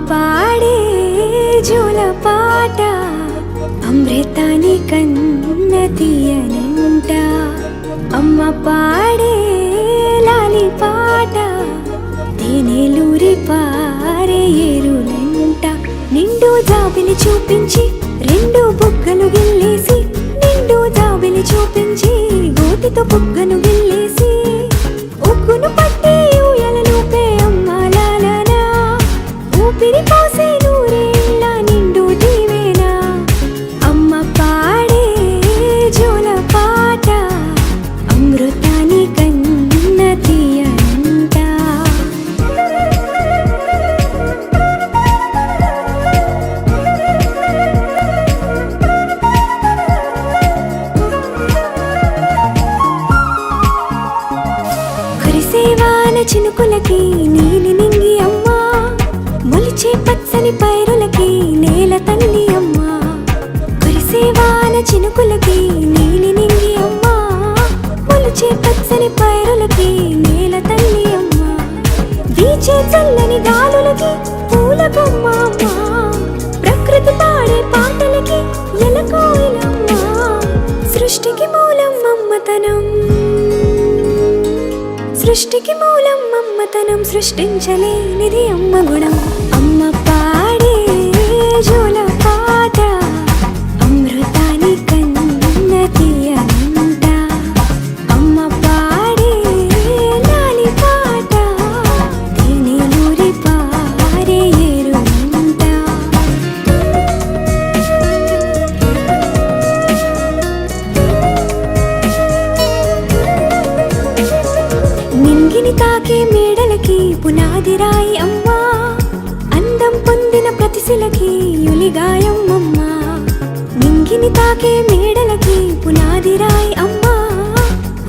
పాడే జోల పాట అమృతాని కన్న తీయనంట. అమ్మ పాడే లాలి పాట తేనెలూరి పారే ఏరులంట. నిండు జాబిలి చూపించి రెండు బుగ్గలు గిల్లేసి, నిండు జాబిలి చూపించి గోటితో బుగ్గను గిల్లేసి, ఉగ్గును పట్టి ఊయలలోపే అమ్మ లాలనా, ఊపిరి పోసే నూరేళ్ళ నిండు దీవేనా. అమ్మ పాడే జోల పాట అమృతాని కన్న తీయనంట. కురిసేవాన చినుకులకి నీలి నింగి అమ్మా, మొలిచే పచ్చని పైరులకి నేల తల్లి అమ్మా. కురిసేవాన చినుకులకి నీలి నింగి అమ్మా, మొలిచే పచ్చని పైరులకి నేల తల్లి అమ్మా. వీచే చల్లని గాలులకి పూల బొమ్మ అమ్మా, ప్రకృతి పాడే పాటలకి ఎలకోయిలమ్మా. సృష్టికి మూలం మమ్మతనం, సృష్టికి మూలం మమ్మతనం, సృష్టించలేనిది అమ్మ గుణం. అమ్మ పాడే జోల పాట అమృతాని కన్న తీయనంట. అమ్మ పాడే లాలి పాట తేనెలూరి పారే ఏరులంట. నింగిని తాకే మేడలకి పునాది రాయి అమ్మా, అందం పొందిన ప్రతిశిలకి యులిగాయం అమ్మా. నింగిని తాకే మేడలకి పునాది రాయి అమ్మా,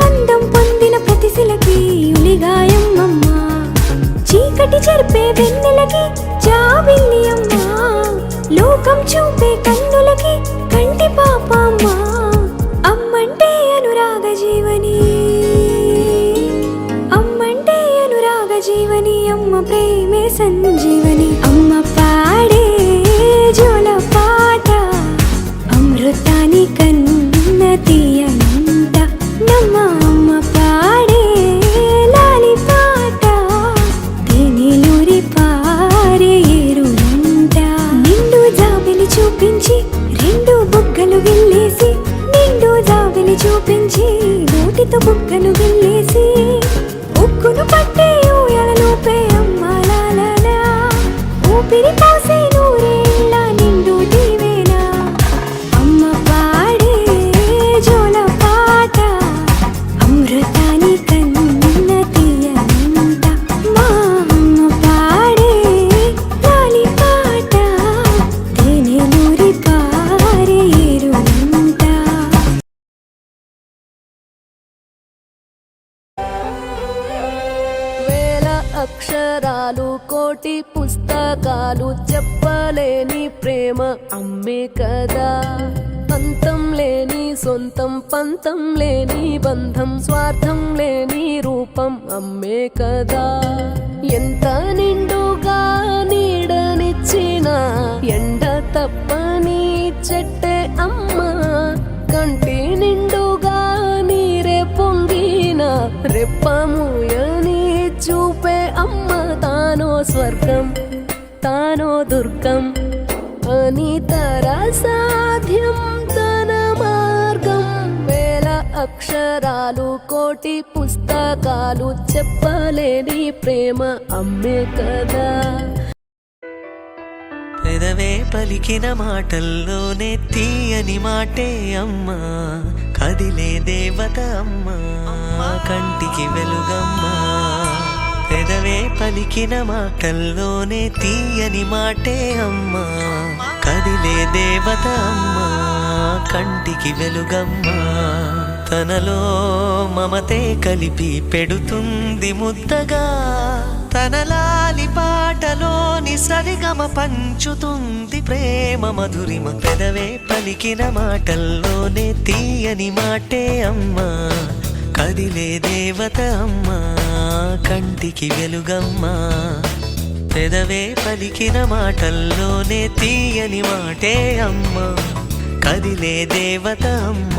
అందం పొందిన ప్రతిశిలకి యులిగాయం అమ్మా. చీకటి చెరిపే వెన్నెలకి జాబిల్లి అమ్మా, లోకం చూపే కన్నులకి కంటి పాప అమ్మా. అమ్మంటే అనురాగ జీవని, అమ్మంటే అనురాగ జీవని, అమ్మ ప్రేమే సంజీవని. అమ్మ పాడే జోల పాట అమృతాని కన్న తీయనంట. నమ్మ అమ్మ పాడే లాలి పాట తేనెలూరి పారే ఏరులంట. నిండు జాబిలి చూపించి రెండు బుగ్గలు గిల్లేసి, నిండు జాబిలి చూపించి నోటితో బుగ్గను గిల్లేసి, ఉక్కును పట్టే ఊయలలోపే అమ్మ లాలనా, ఊపిరి పోసే నూరేళ్ళ నిండు దీవేనా. అమ్మ పాడే జోల పాట అమృతాని కన్న తీయనంట. మా అమ్మ పాడే లాలి పాట తేనెలూరి పారే ఏరులంట. అక్షరాలు కోటి పుస్తకాలు చెప్పలేని ప్రేమ అమ్మే కదా. అంతం లేని సొంతం, పంతం లేని బంధం, స్వార్థం లేని రూపం అమ్మే కదా. ఎంత నిండుగా నీడనిచ్చిన ఎండ తప్పని చెట్టే అమ్మ, కంటి నిండుగా నీరే పొంగిన రెప్పముయని చూపే అమ్మ. తానో స్వర్గం తానో దుర్గం అని సాధ్యం తన మార్గం. వేల అక్షరాలు కోటి పుస్తకాలు చెప్పలేని ప్రేమ అమ్మే కదా. పెదవే పలికిన మాటల్లోనే తీయని మాటే అమ్మా, కదిలే దేవత అమ్మా, కంటికి వెలుగమ్మా. పెదవే పలికిన మాటల్లోనే తీయని మాటే అమ్మా, కదిలే దేవత అమ్మా, కంటికి వెలుగమ్మా. తనలో మమతే కలిపి పెడుతుంది ముద్దగా, తన లాలి పాటలోని సరిగమ పంచుతుంది ప్రేమ మధురిమ. పెదవే పలికిన మాటల్లోనే తీయని మాటే అమ్మా, కదిలే దేవత అమ్మా, కంటికి వెలుగమ్మా. పెదవే పలికిన మాటల్లోనే తీయని మాటే అమ్మ, కదిలే దేవత అమ్మ,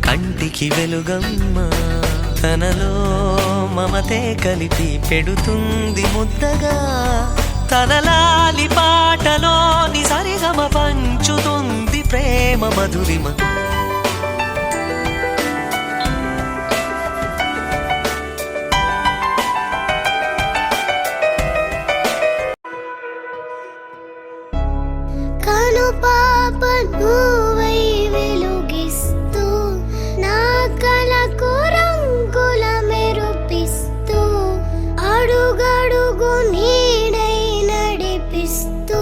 కంటికి వెలుగమ్మ. తనలో మమతే కలిపి పెడుతుంది ముద్దగా, తన లాలి పాటలోని సరిగమ పంచుతుంది ప్రేమ మధురిమ. కను పాప నువ్వై వెలుగిస్తూ, నా కలకు రంగుల మెరుపిస్తూ, అడుగడుగు నీడై నడిపిస్తూ,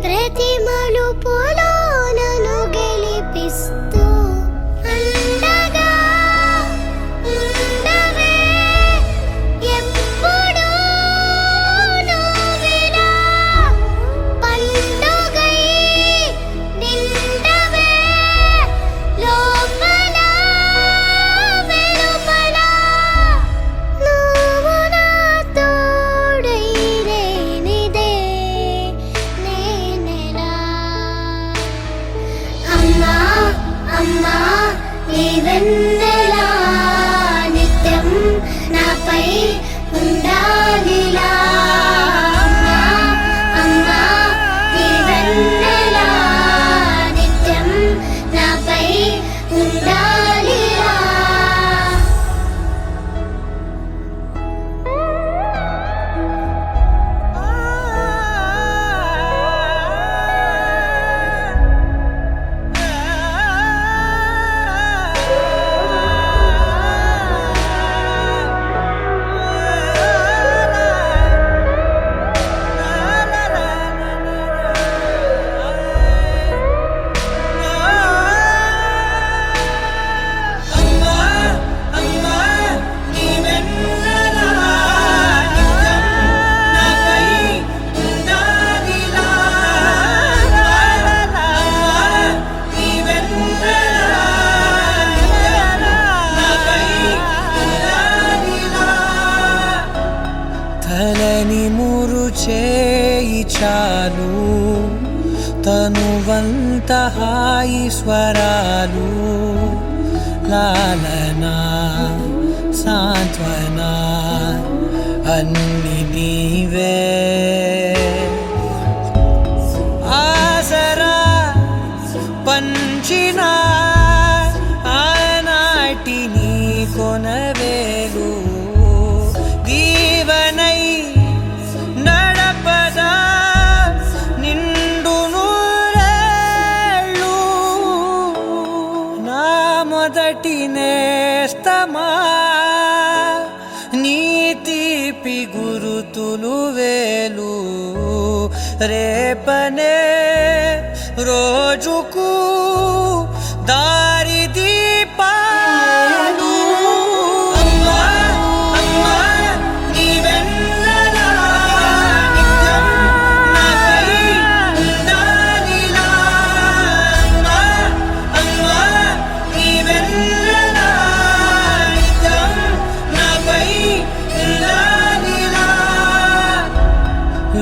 ప్రతి మలుపులో నన్ను గెలిపిస్తూ, అండగా ఉండవే ఎప్పుడూ నువ్విలా, పండుగై నిండవే లోపల వెలుపల, నువ్వు నా తోడై లేనిదే నేనెలా. అమ్మా అమ్మా నీ వెన్నెలా నిత్యం నాపై ఉండాలిలా. అమ్మా అమ్మా నీ వెన్నెలా నిత్యం నాపై ఉండాలిలా. తలని మురు చేయి చాలు, తనువంత హాయి స్వరాలు, లాలనా సాంత్వన అన్ని నీవే. ఆసరా పంచిన ఆనాటి నీ కొనవేలు, దీవనై నడపదా నిండు నూరేళ్ళు, నా మొదటి నేస్తమా నీ తీపి గురుతులు వేలు, రేపనే రోజుకు దారి దీపాలు. అమ్మా అమ్మా నీ వెన్నెలా నిత్యం నాపై ఉండాలిలా. అమ్మా అమ్మా నీ వెన్నెలా నిత్యం నాపై ఉండాలిలా.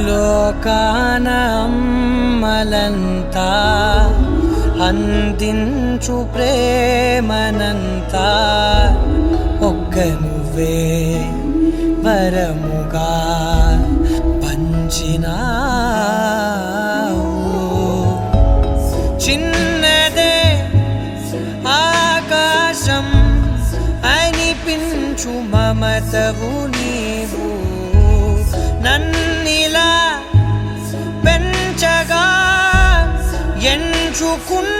లోకాన అమ్మలంతా అందించు ప్రేమనంతా, ఒక్క నువ్వే వరముగా పంచినావు. చిన్నదే ఆకాశం అనిపించు మమతవు నీవు, నన్నిలా పెంచగా ఎంచుకున్న